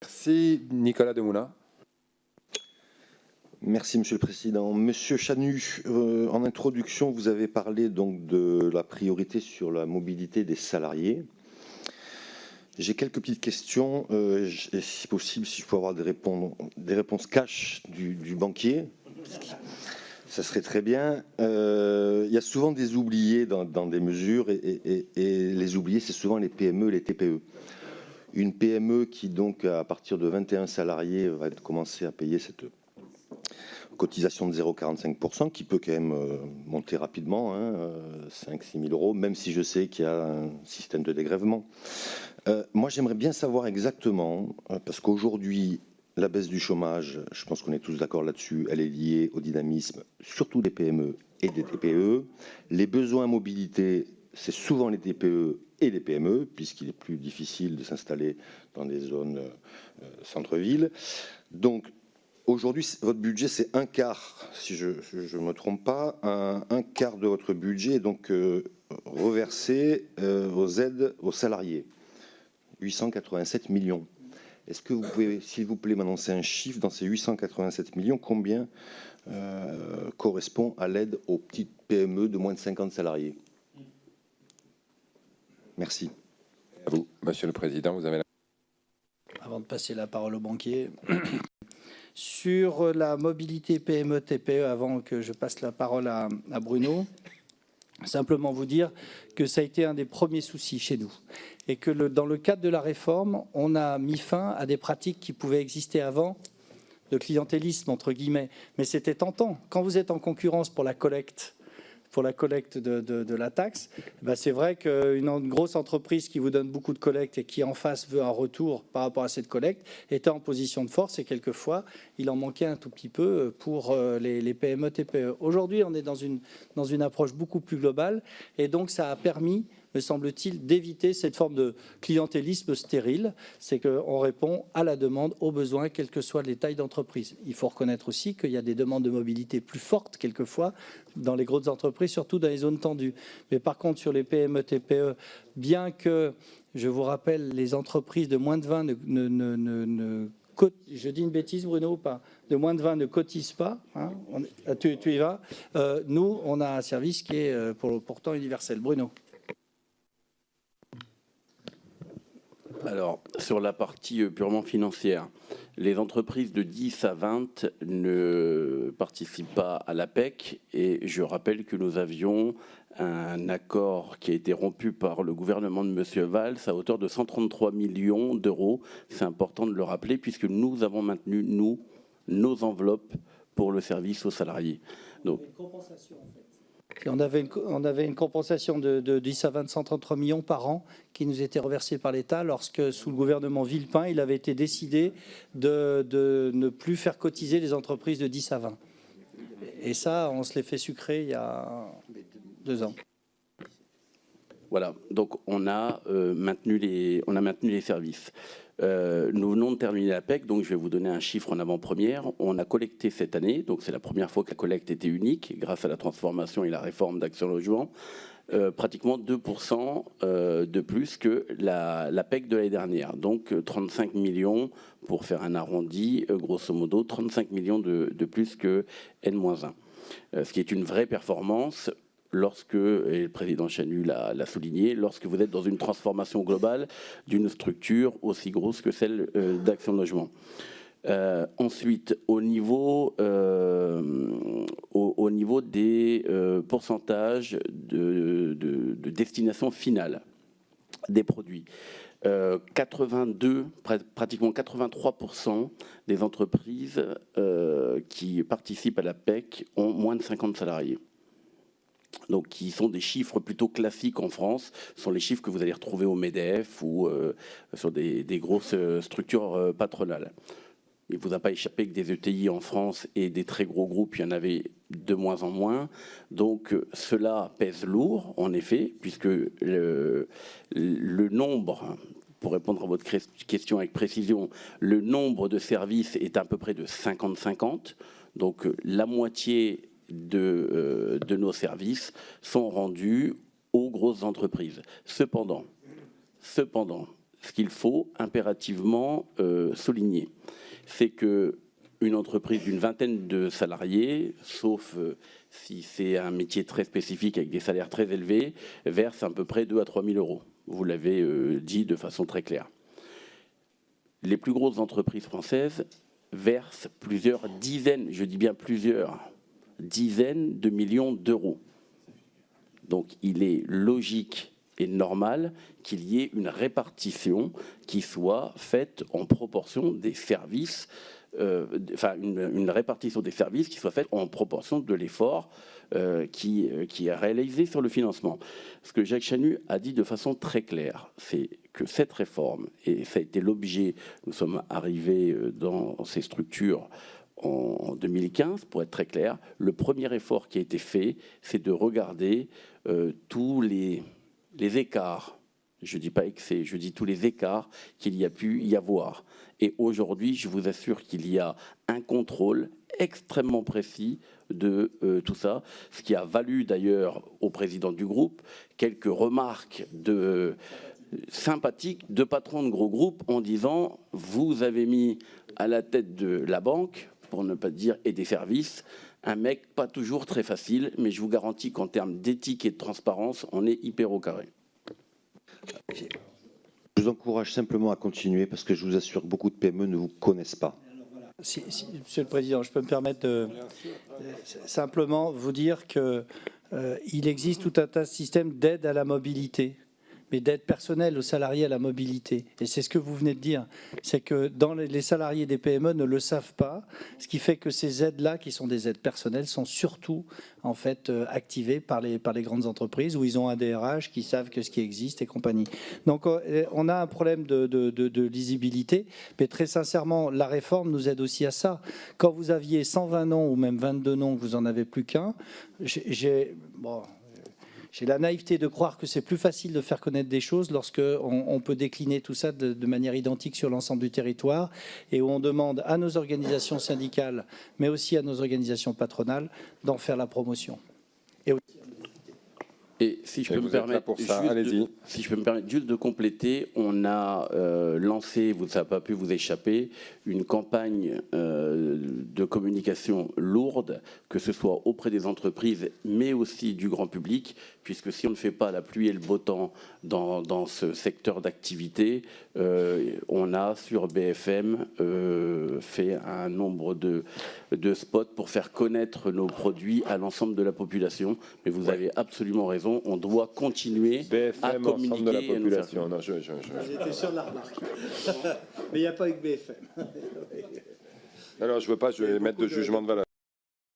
Merci Nicolas Demoulin. Merci Monsieur le Président. Monsieur Chanu, en introduction, vous avez parlé donc de la priorité sur la mobilité des salariés. J'ai quelques petites questions, et si possible, si je peux avoir des réponses cash du banquier, ça serait très bien. Il y a souvent des oubliés dans des mesures, et les oubliés, c'est souvent les PME, les TPE. Une PME qui, donc, à partir de 21 salariés, va commencer à payer cette cotisation de 0,45%, qui peut quand même monter rapidement, 5 000 à 6 000 euros, même si je sais qu'il y a un système de dégrèvement. Moi, j'aimerais bien savoir exactement, parce qu'aujourd'hui, la baisse du chômage, je pense qu'on est tous d'accord là-dessus, elle est liée au dynamisme, surtout des PME et des TPE. Les besoins en mobilité, c'est souvent les TPE et les PME, puisqu'il est plus difficile de s'installer dans des zones centre-ville. Donc, aujourd'hui, votre budget, c'est un quart, si je ne me trompe pas, un quart de votre budget est donc reversé aux aides aux salariés. 887 millions. Est-ce que vous pouvez, s'il vous plaît, m'annoncer un chiffre dans ces 887 millions, combien correspond à l'aide aux petites PME de moins de 50 salariés? Merci. À vous, Monsieur le Président, vous avez la... Avant de passer la parole au banquier, sur la mobilité PME-TPE, avant que je passe la parole à Bruno, simplement vous dire que ça a été un des premiers soucis chez nous et que dans le cadre de la réforme, on a mis fin à des pratiques qui pouvaient exister avant, de clientélisme entre guillemets, mais c'était tentant. Quand vous êtes en concurrence pour la collecte de la taxe, c'est vrai qu'une grosse entreprise qui vous donne beaucoup de collecte et qui en face veut un retour par rapport à cette collecte était en position de force et quelquefois il en manquait un tout petit peu pour les PME, TPE. Aujourd'hui, on est dans une approche beaucoup plus globale et donc ça a permis, me semble-t-il, d'éviter cette forme de clientélisme stérile. C'est qu'on répond à la demande, aux besoins, quelles que soient les tailles d'entreprise. Il faut reconnaître aussi qu'il y a des demandes de mobilité plus fortes, quelquefois, dans les grosses entreprises, surtout dans les zones tendues. Mais par contre, sur les PME, TPE, bien que, je vous rappelle, les entreprises de moins de 20 je dis une bêtise, Bruno, ou pas? De moins de 20 ne cotisent pas. Hein, tu y vas. Nous, on a un service qui est pourtant universel. Bruno. Alors, sur la partie purement financière, les entreprises de 10 à 20 ne participent pas à l'APEC et je rappelle que nous avions un accord qui a été rompu par le gouvernement de M. Valls à hauteur de 133 millions d'euros. C'est important de le rappeler puisque nous avons maintenu, nous, nos enveloppes pour le service aux salariés. Donc, une compensation, en fait. On avait une compensation de 10 à 20, 133 millions par an qui nous était reversée par l'État lorsque, sous le gouvernement Villepin, il avait été décidé de ne plus faire cotiser les entreprises de 10 à 20. Et ça, on se l'est fait sucrer il y a 2 ans. Voilà, donc on a maintenu les services. Nous venons de terminer la PEC, donc je vais vous donner un chiffre en avant-première. On a collecté cette année, donc c'est la première fois que la collecte était unique, grâce à la transformation et la réforme d'Action Logement, pratiquement 2% de plus que la PEC de l'année dernière. Donc 35 millions, pour faire un arrondi, grosso modo, 35 millions de plus que N-1. Ce qui est une vraie performance. Lorsque, et le président Chanu l'a souligné, lorsque vous êtes dans une transformation globale d'une structure aussi grosse que celle d'Action Logement. Ensuite, au niveau des pourcentages de destination finale des produits, pratiquement 83% des entreprises qui participent à la PEC ont moins de 50 salariés. Donc, qui sont des chiffres plutôt classiques en France, sont les chiffres que vous allez retrouver au MEDEF ou sur des grosses structures patronales. Il ne vous a pas échappé que des ETI en France et des très gros groupes, il y en avait de moins en moins. Donc, cela pèse lourd, en effet, puisque le nombre, pour répondre à votre question avec précision, le nombre de services est à peu près de 50-50. Donc, la moitié de nos services sont rendus aux grosses entreprises. Cependant, ce qu'il faut impérativement souligner, c'est que une entreprise d'une vingtaine de salariés, sauf si c'est un métier très spécifique avec des salaires très élevés, verse à peu près 2 à 3 000 euros. Vous l'avez dit de façon très claire. Les plus grosses entreprises françaises versent plusieurs dizaines, je dis bien plusieurs dizaines de millions d'euros. Donc il est logique et normal qu'il y ait une répartition qui soit faite en proportion des services, une répartition des services qui soit faite en proportion de l'effort qui est réalisé sur le financement. Ce que Jacques Chanu a dit de façon très claire, c'est que cette réforme, et ça a été l'objet, nous sommes arrivés dans ces structures en 2015, pour être très clair, le premier effort qui a été fait, c'est de regarder tous les écarts, je ne dis pas excès, je dis tous les écarts qu'il y a pu y avoir. Et aujourd'hui, je vous assure qu'il y a un contrôle extrêmement précis de tout ça, ce qui a valu d'ailleurs au président du groupe quelques remarques sympathiques de patrons de gros groupes en disant « vous avez mis à la tête de la banque, pour ne pas dire et des services, un mec pas toujours très facile, mais je vous garantis qu'en termes d'éthique et de transparence, on est hyper au carré. » Je vous encourage simplement à continuer parce que je vous assure que beaucoup de PME ne vous connaissent pas. Si, Monsieur le Président, je peux me permettre de simplement vous dire qu'il existe tout un tas de systèmes d'aide à la mobilité, mais d'aide personnelle aux salariés à la mobilité. Et c'est ce que vous venez de dire, c'est que les salariés des PME ne le savent pas, ce qui fait que ces aides-là, qui sont des aides personnelles, sont surtout en fait activées par les grandes entreprises où ils ont un DRH qui savent que ce qui existe et compagnie. Donc on a un problème de lisibilité, mais très sincèrement, la réforme nous aide aussi à ça. Quand vous aviez 120 noms ou même 22 noms, que vous en avez plus qu'un, j'ai la naïveté de croire que c'est plus facile de faire connaître des choses lorsqu'on peut décliner tout ça de manière identique sur l'ensemble du territoire et où on demande à nos organisations syndicales, mais aussi à nos organisations patronales, d'en faire la promotion. Et si je peux me permettre, juste de compléter, on a lancé, ça n'a pas pu vous échapper, une campagne de communication lourde, que ce soit auprès des entreprises, mais aussi du grand public, puisque si on ne fait pas la pluie et le beau temps dans ce secteur d'activité, on a sur BFM fait un nombre de spots pour faire connaître nos produits à l'ensemble de la population. Mais vous avez absolument raison. On doit continuer à communiquer de la population. Non, J'étais sûr de la remarque. Mais il n'y a pas eu que BFM. Alors, je ne veux pas mettre de jugement de valeur.